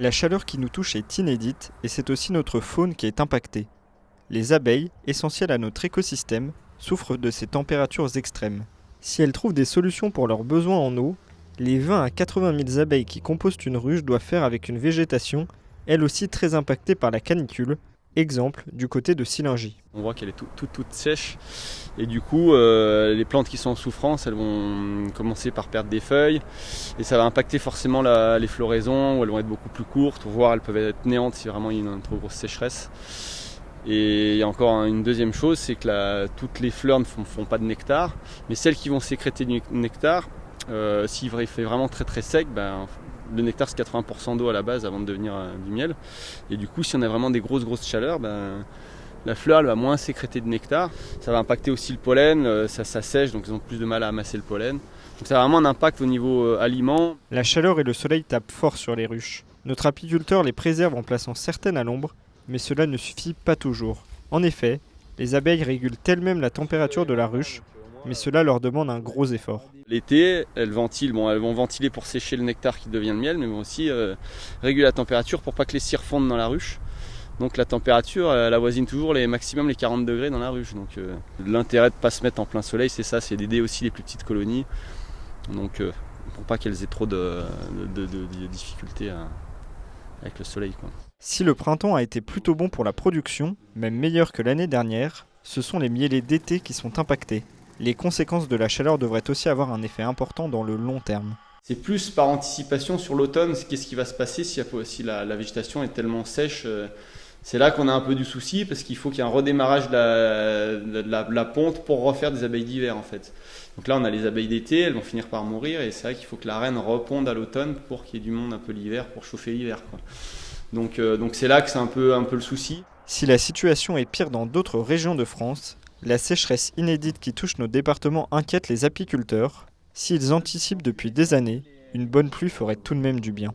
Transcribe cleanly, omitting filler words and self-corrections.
La chaleur qui nous touche est inédite et c'est aussi notre faune qui est impactée. Les abeilles, essentielles à notre écosystème, souffrent de ces températures extrêmes. Si elles trouvent des solutions pour leurs besoins en eau, les 20 à 80 000 abeilles qui composent une ruche doivent faire avec une végétation, elle aussi très impactée par la canicule, exemple du côté de Sillingy. On voit qu'elle est toute sèche et du coup les plantes qui sont en souffrance elles vont commencer par perdre des feuilles et ça va impacter forcément les floraisons où elles vont être beaucoup plus courtes, voire elles peuvent être néantes si vraiment il y a une trop grosse sécheresse. Et il y a encore une deuxième chose, c'est que toutes les fleurs ne font pas de nectar, mais celles qui vont sécréter du nectar, s'il fait vraiment très très sec, le nectar c'est 80% d'eau à la base avant de devenir du miel. Et du coup si on a vraiment des grosses chaleurs, la fleur elle va moins sécréter de nectar. Ça va impacter aussi le pollen, ça sèche donc ils ont plus de mal à amasser le pollen. Donc ça a vraiment un impact au niveau aliment. La chaleur et le soleil tapent fort sur les ruches. Notre apiculteur les préserve en plaçant certaines à l'ombre, mais cela ne suffit pas toujours. En effet, les abeilles régulent elles-mêmes la température de la ruche, mais cela leur demande un gros effort. L'été, elles vont ventiler pour sécher le nectar qui devient le miel, mais vont aussi réguler la température pour pas que les cires fondent dans la ruche. Donc la température, elle avoisine toujours les 40 degrés dans la ruche. Donc l'intérêt de ne pas se mettre en plein soleil, c'est ça, c'est d'aider aussi les plus petites colonies. Donc pour pas qu'elles aient trop de difficultés avec le soleil, quoi. Si le printemps a été plutôt bon pour la production, même meilleur que l'année dernière, ce sont les mielés d'été qui sont impactés. Les conséquences de la chaleur devraient aussi avoir un effet important dans le long terme. C'est plus par anticipation sur l'automne, qu'est-ce qui va se passer si la végétation est tellement sèche. C'est là qu'on a un peu du souci parce qu'il faut qu'il y ait un redémarrage de la ponte pour refaire des abeilles d'hiver en fait. Donc là on a les abeilles d'été, elles vont finir par mourir et c'est vrai qu'il faut que la reine reponde à l'automne pour qu'il y ait du monde un peu l'hiver pour chauffer l'hiver, quoi. Donc c'est là que c'est un peu le souci. Si la situation est pire dans d'autres régions de France, la sécheresse inédite qui touche nos départements inquiète les apiculteurs. S'ils anticipent depuis des années, une bonne pluie ferait tout de même du bien.